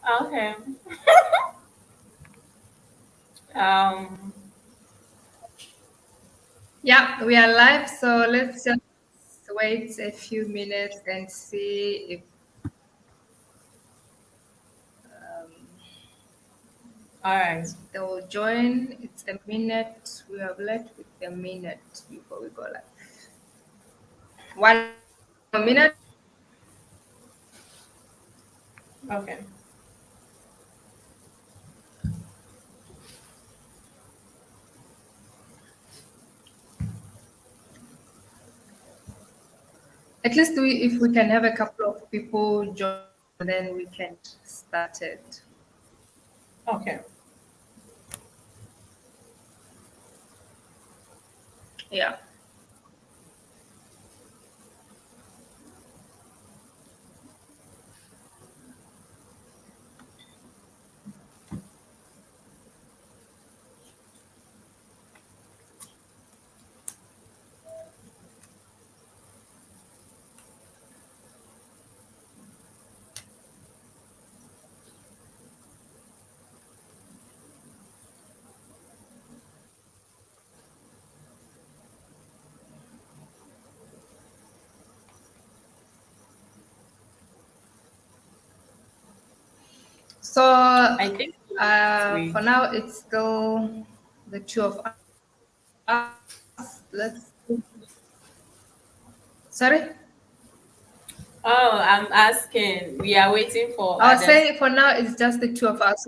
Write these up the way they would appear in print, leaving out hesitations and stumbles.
Okay. Um. Yeah, we are live, so let's just wait a few minutes and see if um, All right. they will join. It's a minute. We have left with a minute before we go live. 1 minute. Okay. At least if we can have a couple of people join, and then we can start it. Okay. Yeah. So I think let's for wait. now, it's still the two of us. Sorry. Oh, I'm asking. We are waiting I for was others. saying for now it's just the two of us.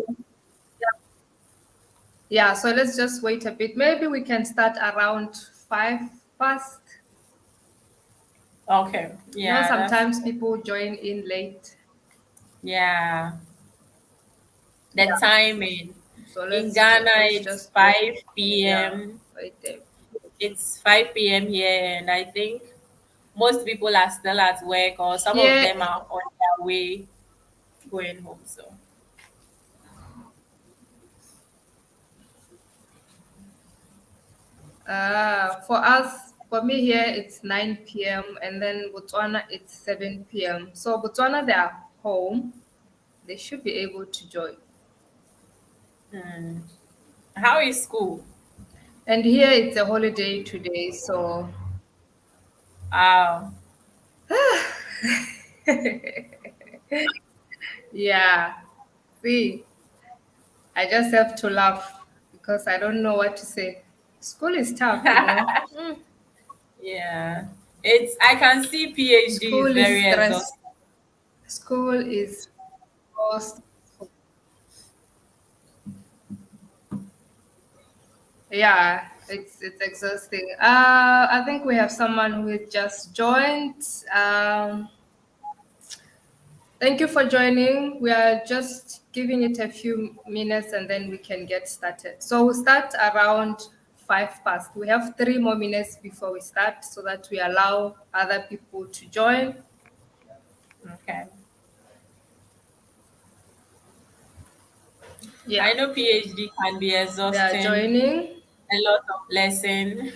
Yeah, so let's just wait a bit. Maybe we can start around 5 past. Okay. You know, Yeah, that's sometimes people join in late. yeah. The Yeah. timing So in Ghana let's it's just wait. 5 Yeah, p.m. wait there. It's 5 p.m. here, and I think most people are still at work, or some of Here, them are on their way going home. So for me here it's 9 p.m. and then Botswana it's 7 p.m. So Botswana they are home. They should be able to join. hmm. How is school? And here it's a holiday today, so Uh, yeah. See, I just have to laugh because I don't know what to say. School is tough, you know. yeah. It's I can see PhD is School is very stress. exhausting. School is most, yeah, it's exhausting. I think we have someone who has just joined. Thank you for joining. We are just giving it a few minutes and then we can get started. So we'll start around 5 past. We have 3 more minutes before we start so that we allow other people to join. Okay. I Yeah, know PhD can be they are exhausting, joining. a lot of lesson.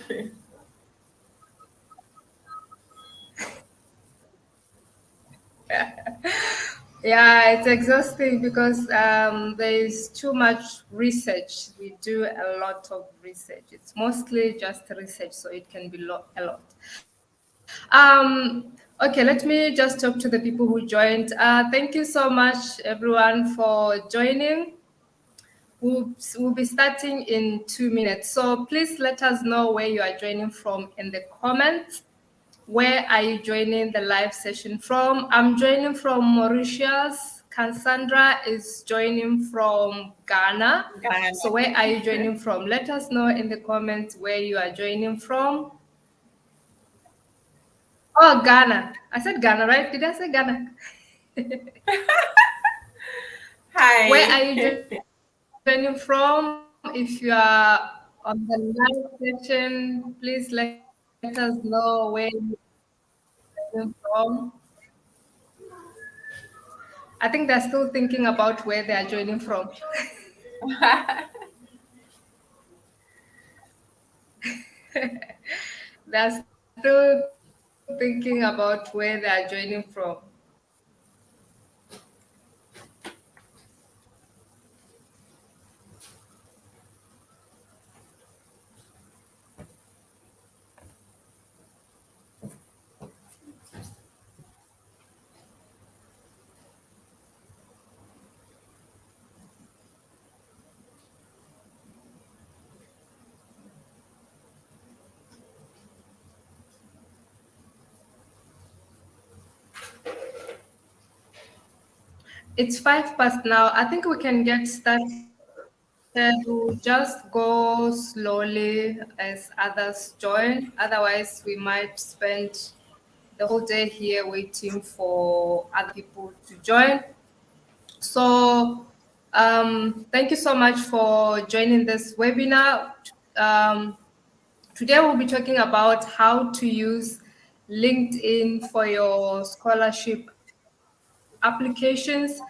Yeah, it's exhausting because there is too much research. We do a lot of research. It's mostly just research, so it can be a lot. Okay, let me just talk to the people who joined. Thank you so much, everyone, for joining. We'll be starting in 2 minutes. So please let us know where you are joining from in the comments. Where are you joining the live session from? I'm joining from Mauritius. Cassandra is joining from Ghana. Ghana. So where are you joining from? Let us know in the comments where you are joining from. Oh, Ghana. I said Ghana, right? Did I say Ghana? Where are you Hi. joining from? If you are on the live session, please let us know where you're joining from. I think they're still thinking about where they are joining from. They're still thinking about where they are joining from. It's 5 past now. I think we can get started. We'll just go slowly as others join. Otherwise, we might spend the whole day here waiting for other people to join. So, thank you so much for joining this webinar. Um, Today, we'll be talking about how to use LinkedIn for your scholarship applications.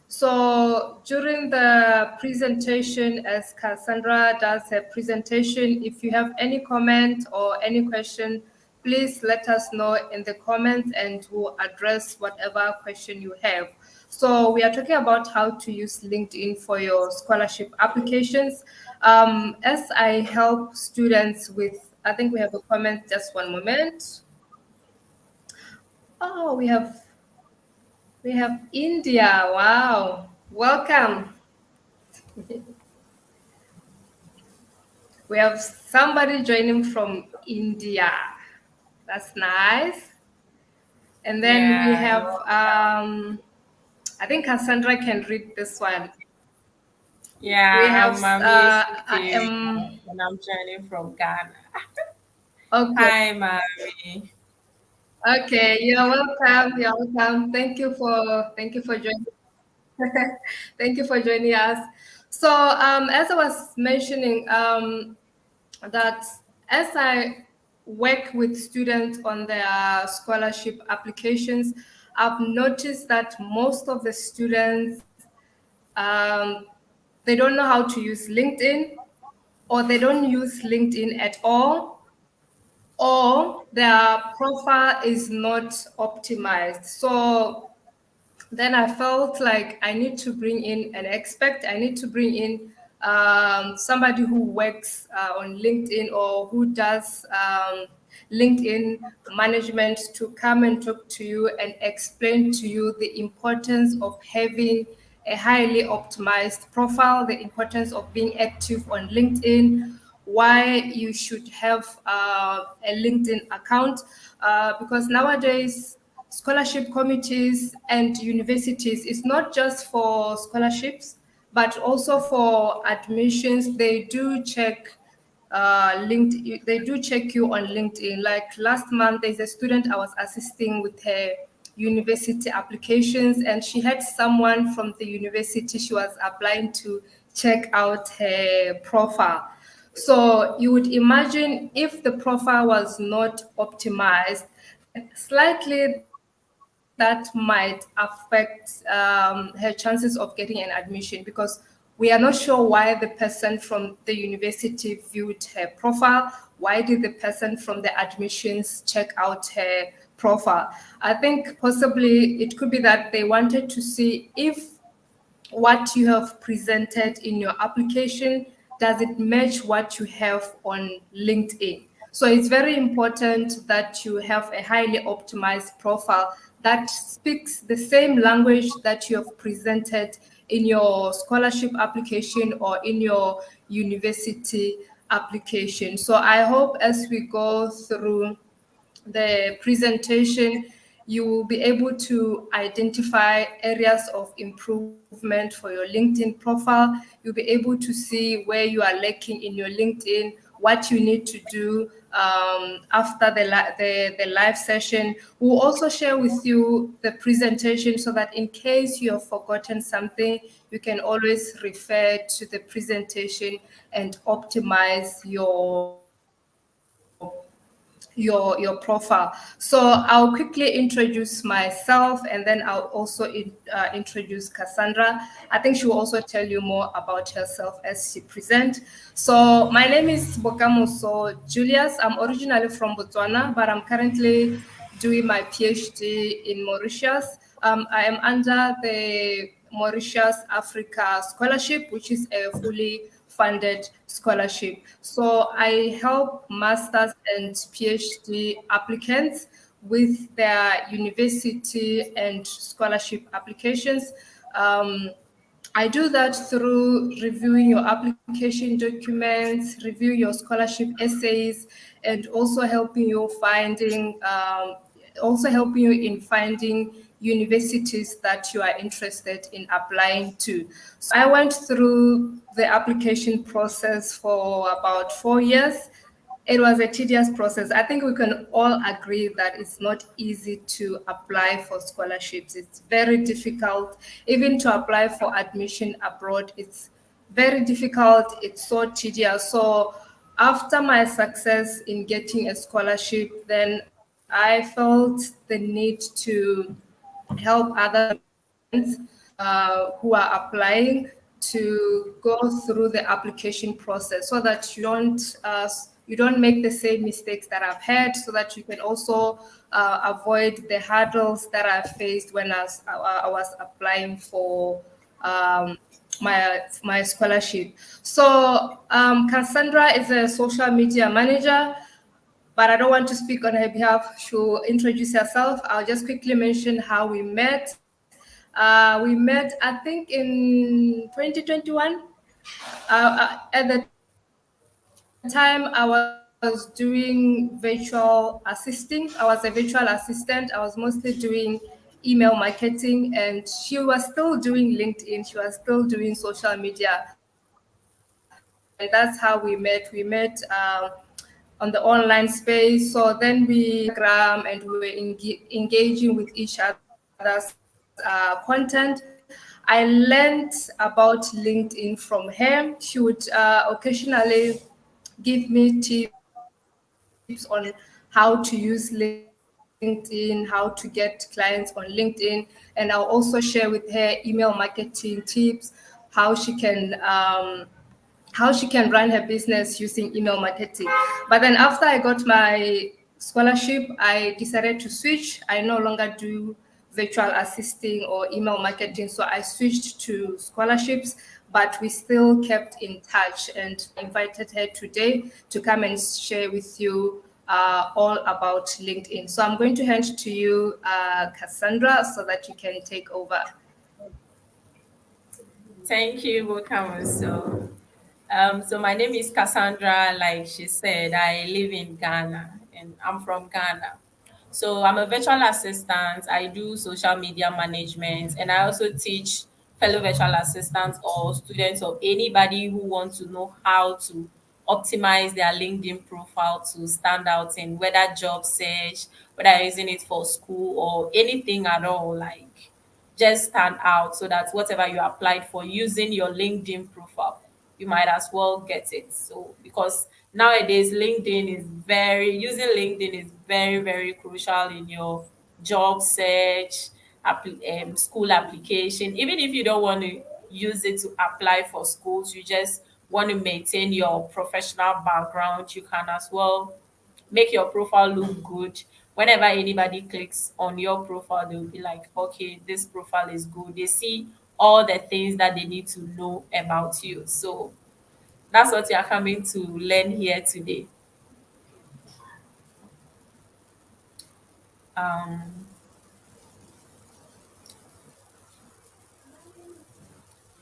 So during the presentation, as Cassandra does her presentation, if you have any comment or any question, please let us know in the comments and we'll address whatever question you have. So we are talking about how to use LinkedIn for your scholarship applications. As I help students with, I think we have a comment, just one moment. Oh, we have India. Wow. Welcome. We have somebody joining from India. That's nice. And then we Yeah, have, I think Cassandra can read this one. We yeah. have, I'm Mami speaking, um, and I'm joining from Ghana. okay. Hi, Mami. Okay, you're welcome. You're welcome. Thank you for joining. Thank you for joining us. So, as I was mentioning, that as I work with students on their scholarship applications, I've noticed that most of the students, um, they don't know how to use LinkedIn, or they don't use LinkedIn at all, or their profile is not optimized. So then I felt like I need to bring in an expert. I need to bring in somebody who works on LinkedIn or who does LinkedIn management to come and talk to you and explain to you the importance of having a highly optimized profile, the importance of being active on LinkedIn, why you should have a LinkedIn account, because nowadays scholarship committees and universities, it's not just for scholarships but also for admissions. They do check LinkedIn. They do check you on LinkedIn. Like last month, there's a student I was assisting with her university applications, and she had someone from the university she was applying to check out her profile. So you would imagine if the profile was not optimized, then slightly that might affect her chances of getting an admission, because we are not sure why the person from the university viewed her profile. Why did the person from the admissions check out her profile? I think possibly it could be that they wanted to see if what you have presented in your application, does it match what you have on LinkedIn? So it's very important that you have a highly optimized profile that speaks the same language that you have presented in your scholarship application or in your university application. So I hope as we go through the presentation, you will be able to identify areas of improvement for your LinkedIn profile. You'll be able to see where you are lacking in your LinkedIn, what you need to do after the live session. We'll also share with you the presentation so that in case you have forgotten something, you can always refer to the presentation and optimize your profile. So I'll quickly introduce myself, and then I'll also introduce Cassandra. I think she will also tell you more about herself as she present. So my name is Bokamoso Julius. I'm originally from Botswana, but I'm currently doing my PhD in Mauritius. I am under the Mauritius Africa Scholarship, which is a fully funded scholarship. So I help masters and PhD applicants with their university and scholarship applications. Um, I do that through reviewing your application documents, review your scholarship essays, and also helping you in finding universities that you are interested in applying to. So I went through the application process for about 4 years. It was a tedious process. I think we can all agree that it's not easy to apply for scholarships. It's very difficult. Even to apply for admission abroad, it's very difficult. It's so tedious. So after my success in getting a scholarship, then I felt the need to help other students who are applying to go through the application process so that you don't make the same mistakes that I've had, so that you can also avoid the hurdles that I faced when I was applying for um, my scholarship. So Cassandra is a social media manager, but I don't want to speak on her behalf. She'll introduce herself. I'll just quickly mention how we met. We met, I think, in 2021. At the time, I was doing virtual assisting. I was a virtual assistant. I was mostly doing email marketing, and she was still doing LinkedIn. She was still doing social media. And that's how we met. We met on the online space. So then we started sharing Instagram, and we were engaging with each other's content. I learned about LinkedIn from her. She would occasionally give me tips on how to use LinkedIn, how to get clients on LinkedIn, and I'll also share with her email marketing tips, how she can run her business using email marketing. But then after I got my scholarship, I decided to switch. I no longer do virtual assisting or email marketing, so I switched to scholarships. But we still kept in touch, and I invited her today to come and share with you all about LinkedIn. So I'm going to hand to you, Cassandra, so that you can take over. Thank you, Bokamoso. So my name is Cassandra. Like she said, I live in Ghana and I'm from Ghana. So I'm a virtual assistant. I do social media management and I also teach fellow virtual assistants or students or anybody who wants to know how to optimize their LinkedIn profile to stand out in whether job search, whether you're using it for school or anything at all. Like just stand out so that whatever you applied for using your LinkedIn profile, you might as well get it. So because nowadays using LinkedIn is very, very crucial in your job search, school application. Even if you don't want to use it to apply for schools, you just want to maintain your professional background, you can as well make your profile look good. Whenever anybody clicks on your profile, they'll be like, okay, this profile is good. They see all the things that they need to know about you. So that's what you are coming to learn here today. Um,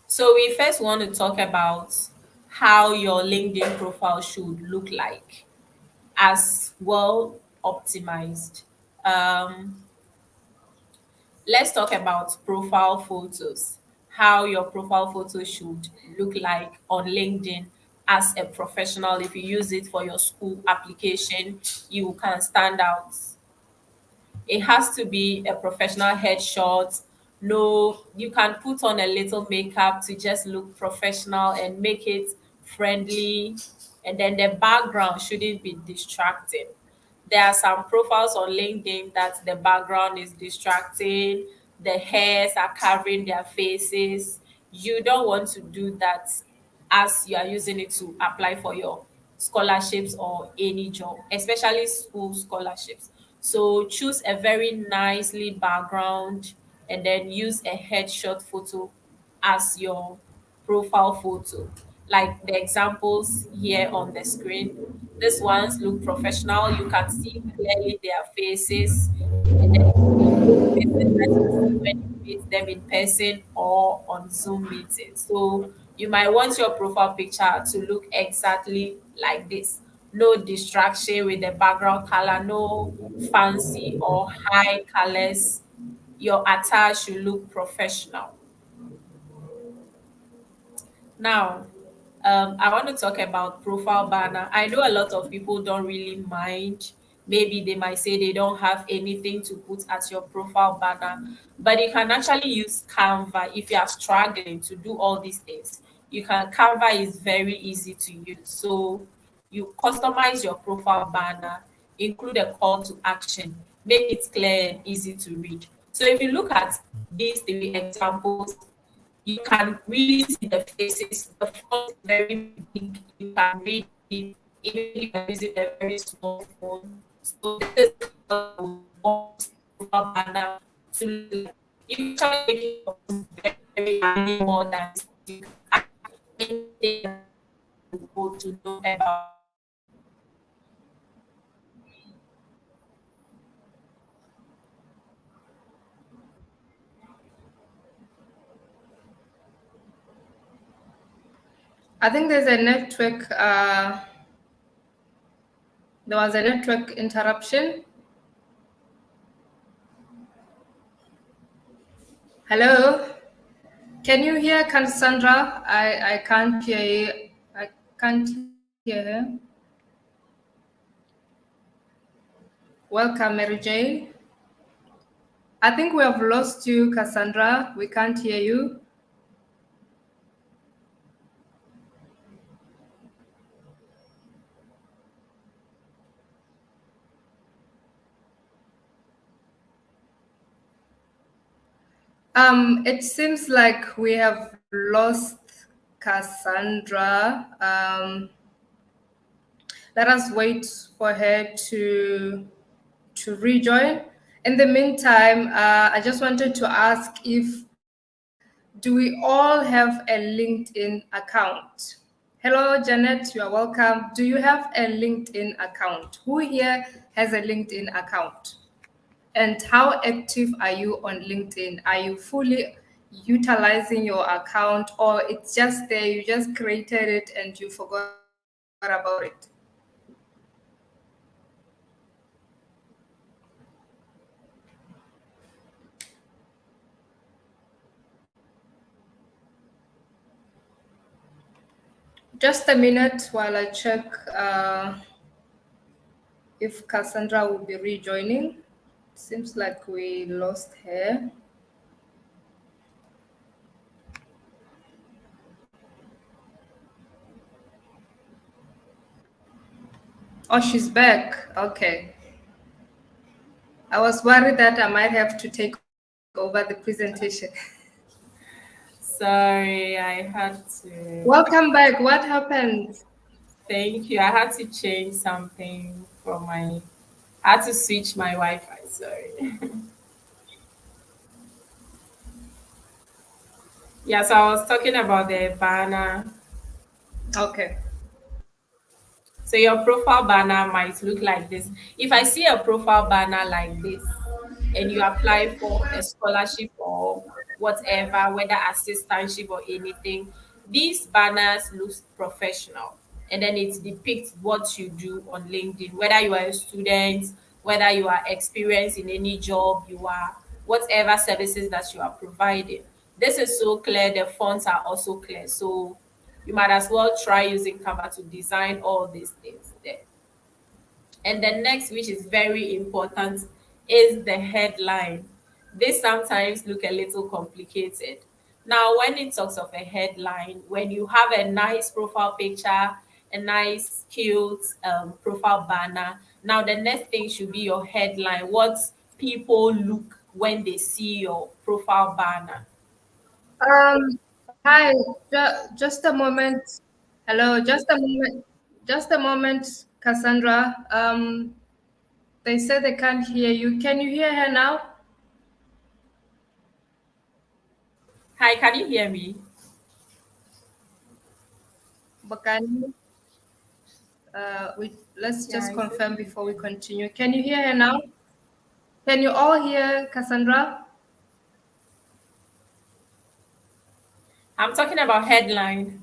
so we first want to talk about how your LinkedIn profile should look like as well optimized. Um, let's talk about profile photos, how your profile photo should look like on LinkedIn as a professional. If you use it for your school application, you can stand out. It has to be a professional headshot. No, you can put on a little makeup to just look professional and make it friendly. And then the background shouldn't be distracting. There are some profiles on LinkedIn that the background is distracting, the hairs are covering their faces. You don't want to do that as you are using it to apply for your scholarships or any job, especially school scholarships. So choose a very nicely background and then use a headshot photo as your profile photo. Like the examples here on the screen, these ones look professional. You can see clearly their faces, and then those faces that you see when you meet them in person or on Zoom meetings. So you might want your profile picture to look exactly like this. No distraction with the background color, no fancy or high colors. your attire should look professional. Now, I want to talk about profile banner. I know a lot of people don't really mind. Maybe they might say they don't have anything to put as your profile banner, but you can actually use Canva if you are struggling to do all these things. You can Canva is very easy to use. So you customize your profile banner, include a call to action, make it clear and easy to read. So if you look at these three examples, you can really see the faces. The font is very big. You can read it even if you're using a very small phone. So this is what we want profile banner to look like. You can actually make it very more than this. You can add anything that you want to know about. I think there's a network. There was a network interruption. Hello, can you hear Cassandra? I can't hear you. I can't hear her. Welcome, Mary Jane. I think we have lost you, Cassandra. We can't hear you. It seems like we have lost Cassandra. Let us wait for her to rejoin. In the meantime, I just wanted to ask if do we all have a LinkedIn account? Hello, Janet, you are welcome. Do you have a LinkedIn account? Who here has a LinkedIn account? And how active are you on LinkedIn? Are you fully utilizing your account, or it's just there, you just created it and you forgot about it? Just a minute while I check if Cassandra will be rejoining. Seems like we lost her. Oh, she's back. Okay. I was worried that I might have to take over the presentation. Sorry, I had to. Welcome back. What happened? Thank you. I had to change something from my. I had to switch my Wi-Fi. Sorry. Yeah, so I was talking about the banner. Okay. So your profile banner might look like this. If I see a profile banner like this and you apply for a scholarship or whatever, whether assistantship or anything, these banners look professional. And then it depicts what you do on LinkedIn, whether you are a student, whether you are experienced in any job, you are whatever services that you are providing. This is so clear, the fonts are also clear. So you might as well try using Canva to design all these things there. And the next, which is very important, is the headline. This sometimes look a little complicated. Now, when it talks of a headline, when you have a nice profile picture, a nice, cute profile banner, now the next thing should be your headline. What people look when they see your profile banner. Hi, just a moment. Hello, just a moment. Just a moment, Cassandra. They said they can't hear you. Can you hear her now? Hi, can you hear me? Bakani? Let's Yeah, just I said confirm you before we can. continue. Can you hear her now? Can you all hear Cassandra? I'm talking about headline.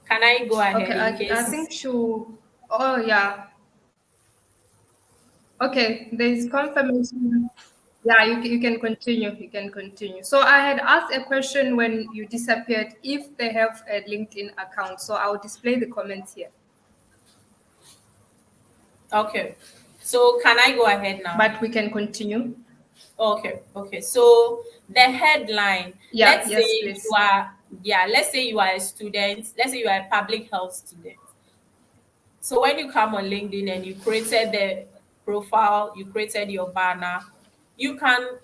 Can I I go Okay, ahead in I case? think she'll. Oh, yeah. Okay, there's confirmation. Yeah, you can continue. You can continue. So I had asked a question when you disappeared if they have a LinkedIn account. So I'll display the comments here. Okay. So can I go ahead now? But we can continue. Okay, okay. So the headline, Yeah, let's say yes, you please. are, yeah, let's say you are a student, let's say you are a public health student. So when you come on LinkedIn and you created the profile, you created your banner, you can,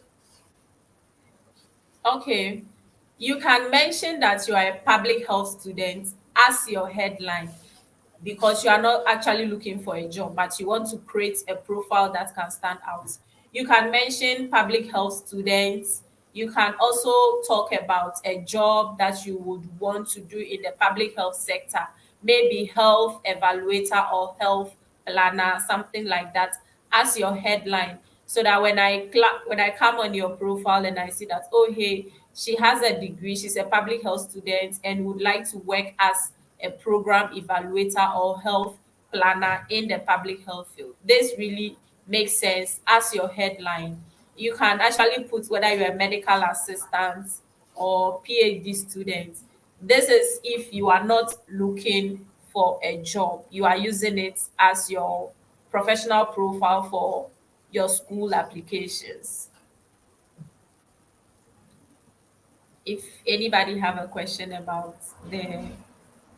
okay, you can mention that you are a public health student as your headline because you are not actually looking for a job, but you want to create a profile that can stand out. You can mention public health students. You can also talk about a job that you would want to do in the public health sector, maybe health evaluator or health planner, something like that, as your headline. So that when I come on your profile and I see that, oh hey, she has a degree, she's a public health student and would like to work as a program evaluator or health planner in the public health field. This really makes sense as your headline. You can actually put whether you're a medical assistant or PhD student. This is if you are not looking for a job, you are using it as your professional profile for your school applications. If anybody have a question about the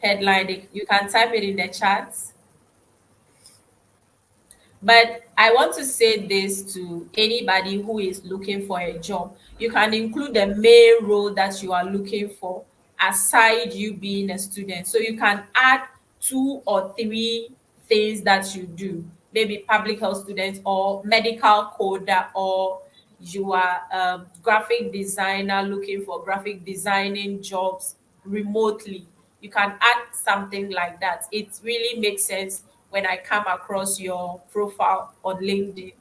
headline, you can type it in the chat. But I want to say this to anybody who is looking for a job. You can include the main role that you are looking for aside you being a student. So you can add two or three things that you do. Maybe public health student or medical coder, or you are a graphic designer looking for graphic designing jobs remotely. You can add something like that. It really makes sense when I come across your profile on LinkedIn.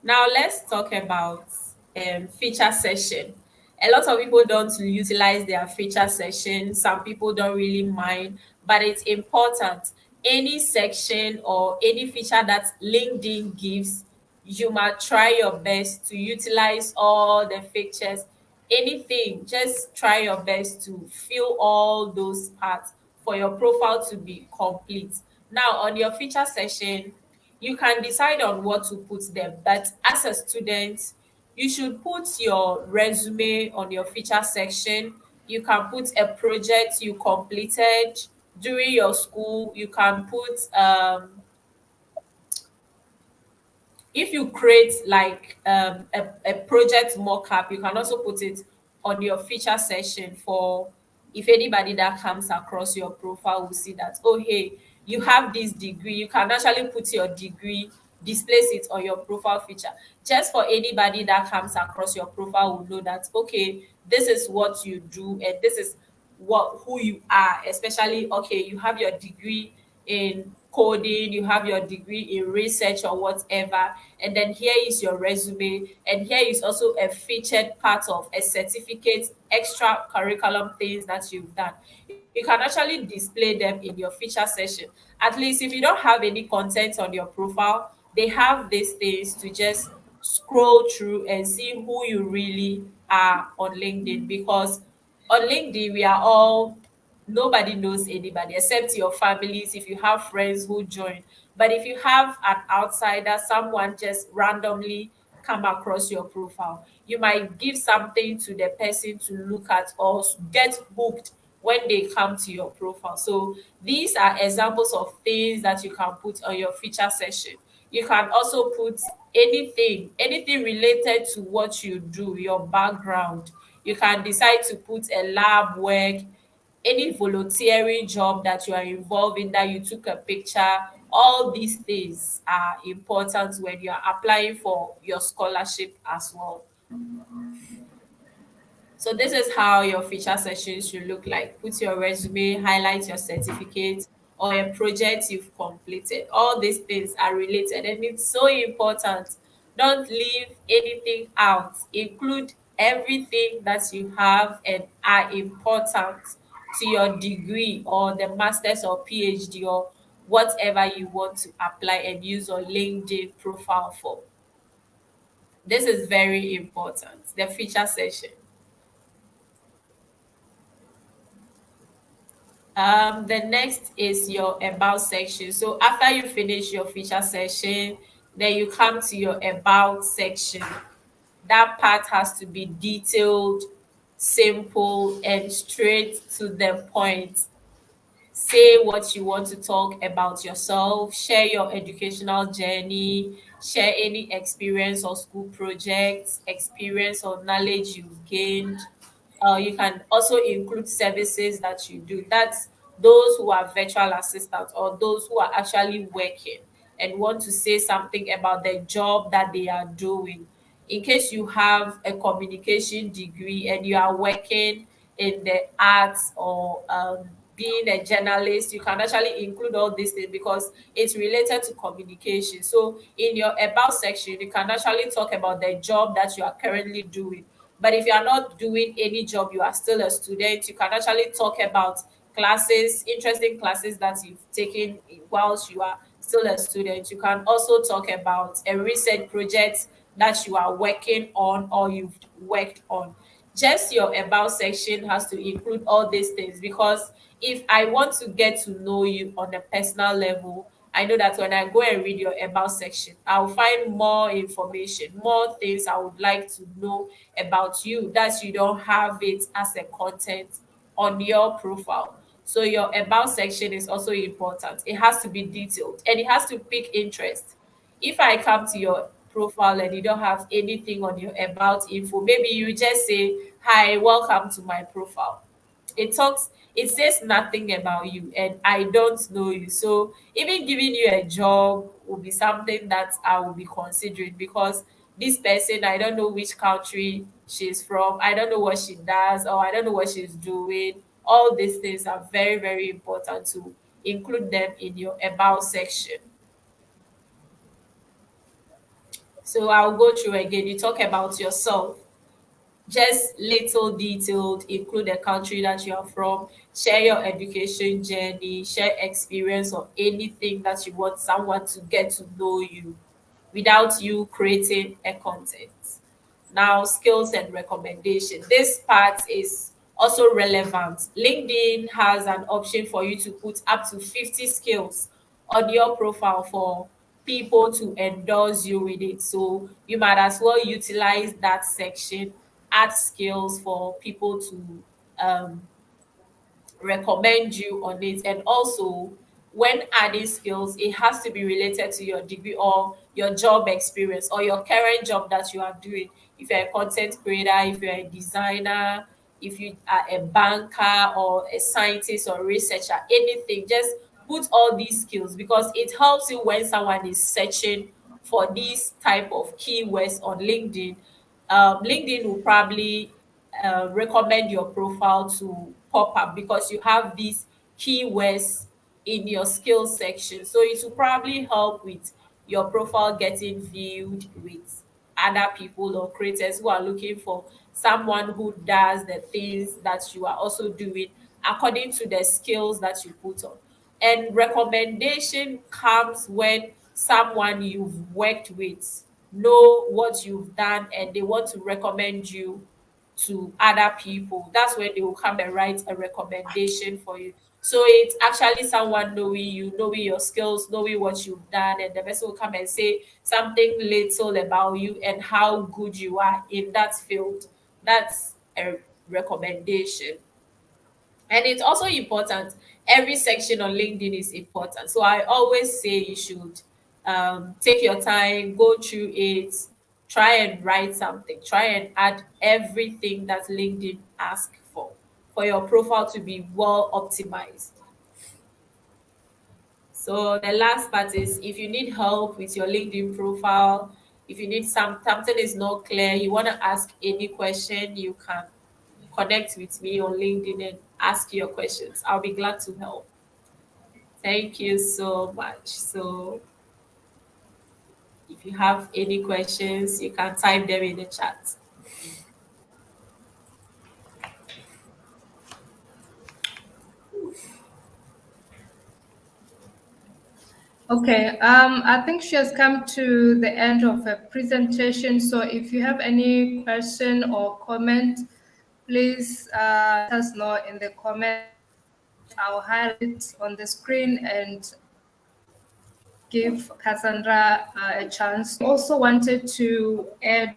Now let's talk about feature session. A lot of people don't utilize their feature session. Some people don't really mind, but it's important. Any section or any feature that LinkedIn gives, you must try your best to utilize all the features. Anything, just try your best to fill all those parts for your profile to be complete. Now, on your feature session, you can decide on what to put there, but as a student you should put your resume on your feature section. You can put a project you completed during your school. You can put if you create like a project mockup, you can also put it on your feature session for if anybody that comes across your profile will see that, oh hey, you have this degree. You can actually put your degree, displace it on your profile feature, just for anybody that comes across your profile will know that, okay, this is what you do and this is what who you are. Especially, okay, you have your degree in coding, you have your degree in research or whatever, and then here is your resume, and here is also a featured part of a certificate, extra curriculum things that you've done. You can actually display them in your feature session. At least if you don't have any content on your profile, they have these things to just scroll through and see who you really are on LinkedIn. Because on LinkedIn, we are all, nobody knows anybody except your families if you have friends who join. But if you have an outsider, someone just randomly come across your profile, you might give something to the person to look at or get hooked when they come to your profile. So these are examples of things that you can put on your feature session. You can also put anything related to what you do, your background. You can decide to put a lab work, any volunteering job that you are involved in, that you took a picture. All these things are important when you are applying for your scholarship as well. So this is how your feature sessions should look like. Put your resume, highlight your certificate or a project you've completed. All these things are related and it's so important Don't leave anything out. Include everything that you have and are important to your degree or the master's or PhD or whatever you want to apply and use your LinkedIn profile for. This is very important. The feature section. The next is your about section. So after you finish your feature section, then you come to your about section. That part has to be detailed, simple, and straight to the point. Say what you want to talk about yourself, share your educational journey, share any experience or school projects, experience or knowledge you've gained. You can also include services that you do. That's those who are virtual assistants or those who are actually working and want to say something about the job that they are doing. In case you have a communication degree and you are working in the arts or being a journalist, you can actually include all these things because it's related to communication. So in your about section, you can actually talk about the job that you are currently doing. But if you are not doing any job, you are still a student, you can actually talk about classes, interesting classes that you've taken whilst you are still a student. You can also talk about a recent project that you are working on or you've worked on. Just your about section has to include all these things because if I want to get to know you on a personal level, I know that when I go and read your about section, I'll find more information, more things I would like to know about you that you don't have it as a content on your profile. So your about section is also important. It has to be detailed and it has to pique interest. If I come to your profile and you don't have anything on your about info, maybe you just say, "Hi, welcome to my profile." It says nothing about you and I don't know you. So even giving you a job will be something that I will be considering because this person, I don't know which country she's from, I don't know what she does, or I don't know what she's doing. All these things are very, very important to include them in your about section. So I'll go through again. You talk about yourself, just little detailed, include the country that you are from, share your education journey, share experience or anything that you want someone to get to know you without you creating a content. Now, skills and recommendation. This part is also relevant. LinkedIn has an option for you to put up to 50 skills on your profile for people to endorse you with it. So you might as well utilize that section, add skills for people to um, recommend you on it. And also, when adding skills, it has to be related to your degree or your job experience or your current job that you are doing. If you're a content creator, if you're a designer, if you are a banker or a scientist or researcher, anything, just put all these skills because it helps you when someone is searching for these type of keywords on LinkedIn. LinkedIn will probably recommend your profile to pop up because you have these keywords in your skills section. So it will probably help with your profile getting viewed with other people or creators who are looking for someone who does the things that you are also doing according to the skills that you put on. And recommendation comes when someone you've worked with know what you've done and they want to recommend you to other people. That's when they will come and write a recommendation for you. So it's actually someone knowing you, knowing your skills, knowing what you've done, and the person will come and say something little about you and how good you are in that field. That's a recommendation. And it's also important. Every section on LinkedIn is important. So I always say you should take your time, go through it, try and write something, try and add everything that LinkedIn asks for your profile to be well optimized. So the last part is if you need help with your LinkedIn profile, if you need something is not clear, you want to ask any question, you can connect with me on LinkedIn and ask your questions. I'll be glad to help. Thank you so much. So if If you have any questions, you can type them in the chat. Okay, I think she has come to the end of her presentation. So if you have any question or comment, please let us know in the comments. I'll highlight it on the screen and give Cassandra a chance. Also wanted to add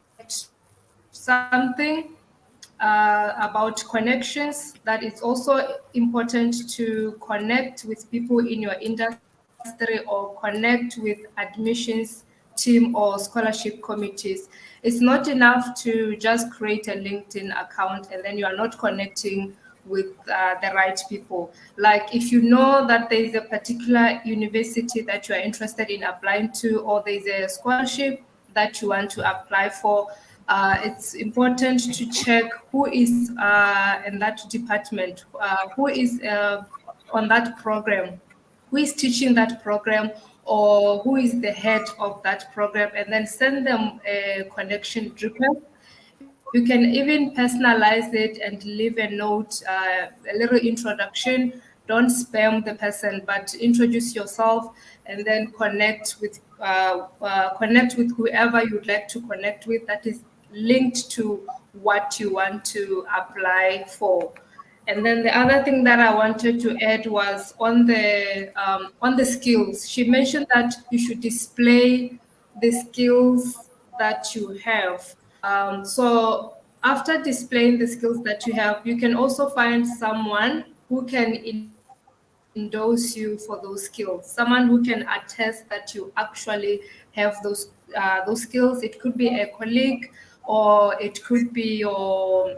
something about connections, that it's also important to connect with people in your industry or connect with admissions team or scholarship committees. It's not enough to just create a LinkedIn account and then you are not connecting with the right people. Like if you know that there is a particular university that you are interested in applying to, or there is a scholarship that you want to apply for, it's important to check who is in that department, who is on that program, who is teaching that program, or who is the head of that program, and then send them a connection request. You can even personalize it and leave a note, a little introduction. Don't spam the person, but introduce yourself and then connect with whoever you'd like to connect with that is linked to what you want to apply for. And then the other thing that I wanted to add was on the skills. She mentioned that you should display the skills that you have. So after displaying the skills that you have, you can also find someone who can endorse you for those skills. Someone who can attest that you actually have those skills. It could be a colleague, or it could be your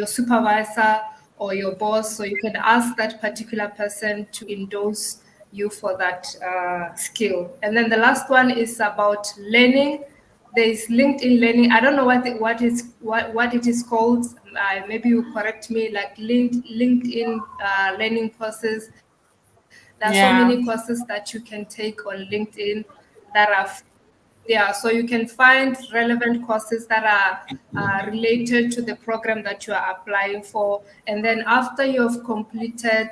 supervisor or your boss. So you can ask that particular person to endorse you for that skill. And then the last one is about learning. There is LinkedIn Learning. I don't know what it is called. Maybe you correct me. Like LinkedIn learning courses. There are so many courses Yeah. that you can take on LinkedIn that are yeah, so you can find relevant courses that are related to the program that you are applying for. And then after you have completed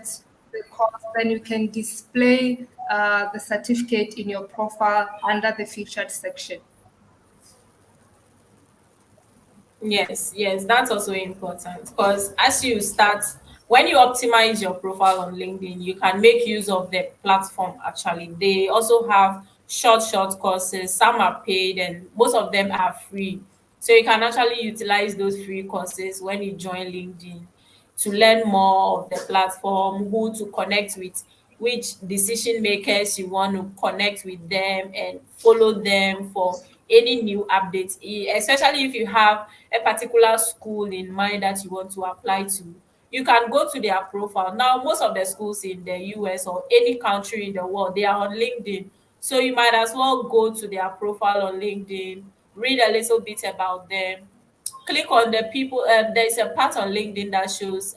the course, then you can display the certificate in your profile under the featured section. Yes, yes, that's also important because as you start, when you optimize your profile on LinkedIn, you can make use of the platform actually. They also have short courses, some are paid, and most of them are free. So you can actually utilize those free courses when you join LinkedIn to learn more of the platform, who to connect with, which decision makers you want to connect with them and follow them for any new updates, especially if you have a particular school in mind that you want to apply to. You can go to their profile. Now, most of the schools in the US or any country in the world, they are on LinkedIn. So you might as well go to their profile on LinkedIn, read a little bit about them, click on the people. There's a part on LinkedIn that shows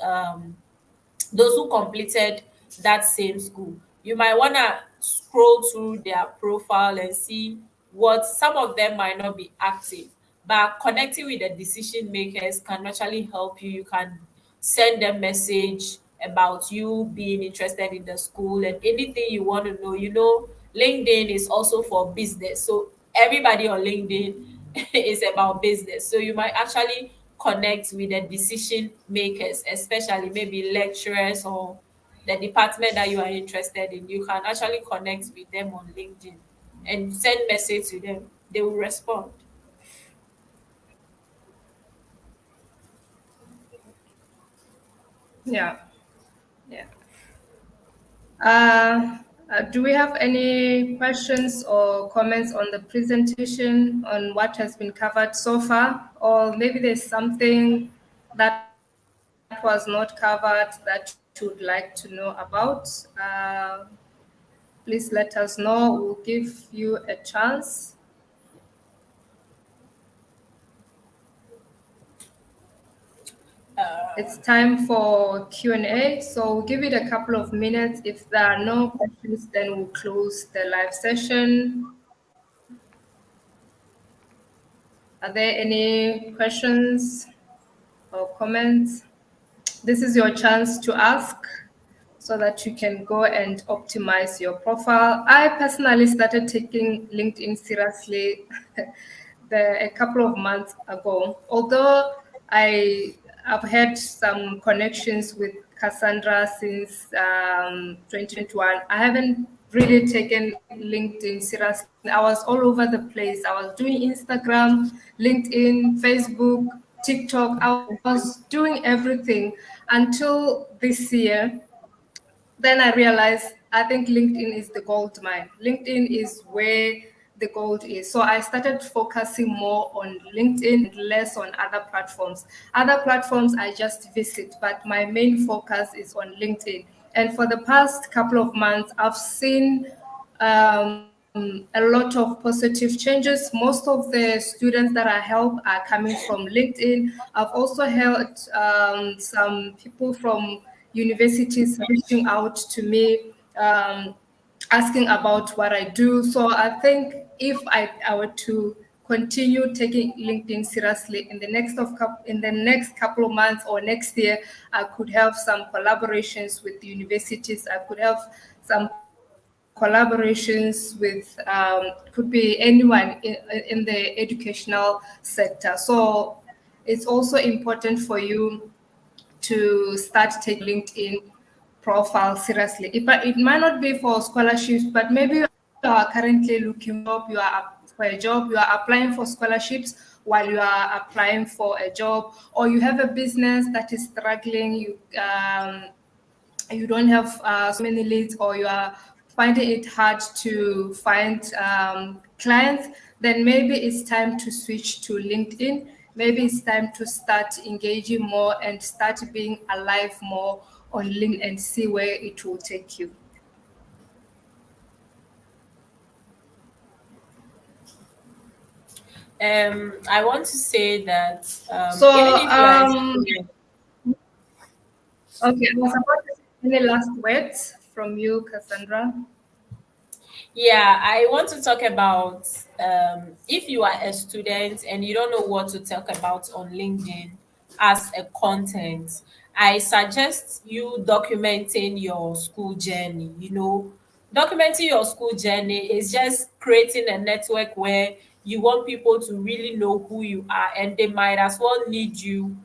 those who completed that same school. You might want to scroll through their profile and see what some of them might not be active, but connecting with the decision makers can actually help you. You can send them message about you being interested in the school and anything you want to know. You know, LinkedIn is also for business. So everybody on LinkedIn is about business. So you might actually connect with the decision makers, especially maybe lecturers or the department that you are interested in. You can actually connect with them on LinkedIn and send message to them. They will respond. Yeah, yeah. Do we have any questions or comments on the presentation, on what has been covered so far? Or maybe there's something that was not covered that you would like to know about? Please let us know. We'll give you a chance. It's time for Q&A. So we'll give it a couple of minutes. If there are no questions, then we'll close the live session. Are there any questions or comments? This is your chance to ask so that you can go and optimize your profile. I personally started taking LinkedIn seriously a couple of months ago. Although I have had some connections with Cassandra since 2021, I haven't really taken LinkedIn seriously. I was all over the place. I was doing Instagram, LinkedIn, Facebook, TikTok. I was doing everything until this year. Then I realized I think LinkedIn is the gold mine. LinkedIn is where the gold is. So I started focusing more on LinkedIn and less on other platforms. Other platforms I just visit, but my main focus is on LinkedIn. And for the past couple of months, I've seen a lot of positive changes. Most of the students that I help are coming from LinkedIn. I've also helped some people from universities reaching out to me, asking about what I do. So I think if I were to continue taking LinkedIn seriously in the next couple of months or next year, I could have some collaborations with universities. I could have some collaborations with could be anyone in the educational sector. So it's also important for you to start taking LinkedIn profile seriously. It might not be for scholarships, but maybe you are currently looking for a job, you are applying for scholarships while you are applying for a job, or you have a business that is struggling, you don't have so many leads, or you are finding it hard to find clients, then maybe it's time to switch to LinkedIn. Maybe it's time to start engaging more and start being alive more on LinkedIn and see where it will take you. I want to say that So, even if you are a student, okay, I was about to say any last words from you, Cassandra? yeah, I want to talk about if you are a student and you don't know what to talk about on LinkedIn as a content, I suggest you documenting your school journey. Documenting your school journey is just creating a network where you want people to really know who you are, and they might as well need you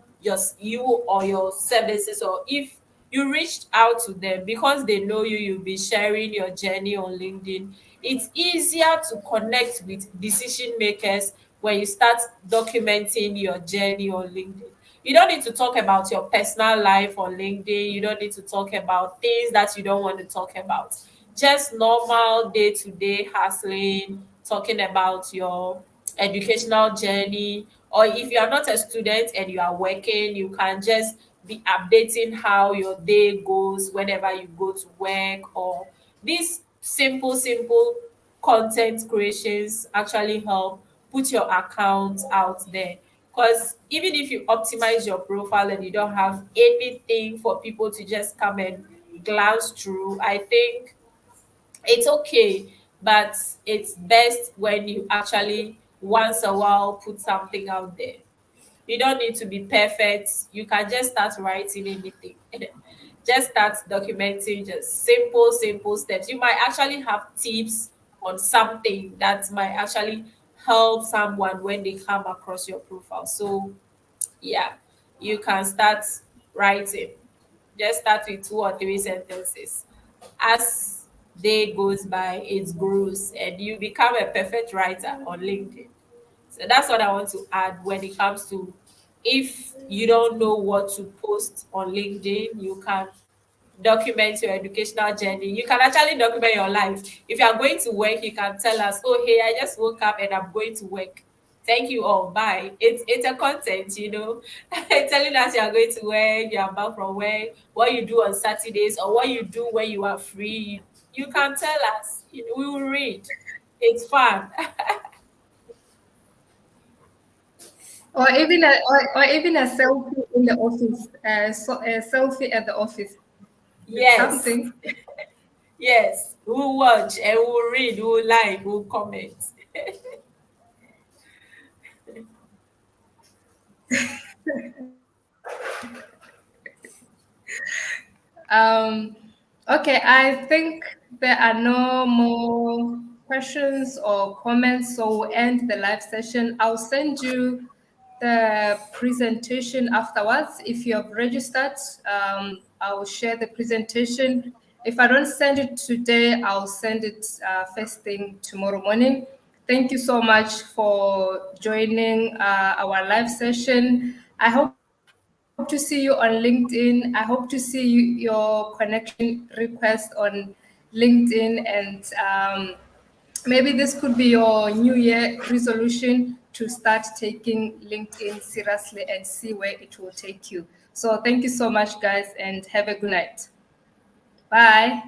or your services, or if you reached out to them because they know you'll be sharing your journey on LinkedIn. It's easier to connect with decision makers when you start documenting your journey on LinkedIn. You don't need to talk about your personal life on LinkedIn. You don't need to talk about things that you don't want to talk about. Just normal day to day hustling, talking about your educational journey, or if you are not a student and you are working, you can just be updating how your day goes whenever you go to work. Or these simple content creations actually help put your account out there, because even if you optimize your profile and you don't have anything for people to just come and glance through, I think it's okay, but it's best when you actually once a while put something out there. You don't need to be perfect. You can just start writing anything. Just start documenting just simple steps. You might actually have tips on something that might actually help someone when they come across your profile. So yeah, you can start writing. Just start with 2 or 3 sentences. As day goes by, it grows, and you become a perfect writer on LinkedIn. So that's what I want to add when it comes to, if you don't know what to post on LinkedIn, you can document your educational journey. You can actually document your life. If you are going to work, you can tell us, oh hey, I just woke up and I'm going to work. Thank you all. Bye. It's a content. Telling us you are going to work, you are back from work, what you do on Saturdays, or what you do when you are free. You can tell us. We will read. It's fun. or even a selfie in the office, a selfie at the office. It's Yes, something. yes. We'll watch and we'll read, we'll like, we'll comment. Um, okay, I think there are no more questions or comments, so we'll end the live session. I'll send you the presentation afterwards. If you have registered, I will share the presentation. If I don't send it today, I'll send it first thing tomorrow morning. Thank you so much for joining our live session. I hope to see you on LinkedIn. I hope to see your connection request on LinkedIn, and maybe this could be your New Year resolution to start taking LinkedIn seriously and see where it will take you. So, thank you so much, guys, and have a good night. Bye.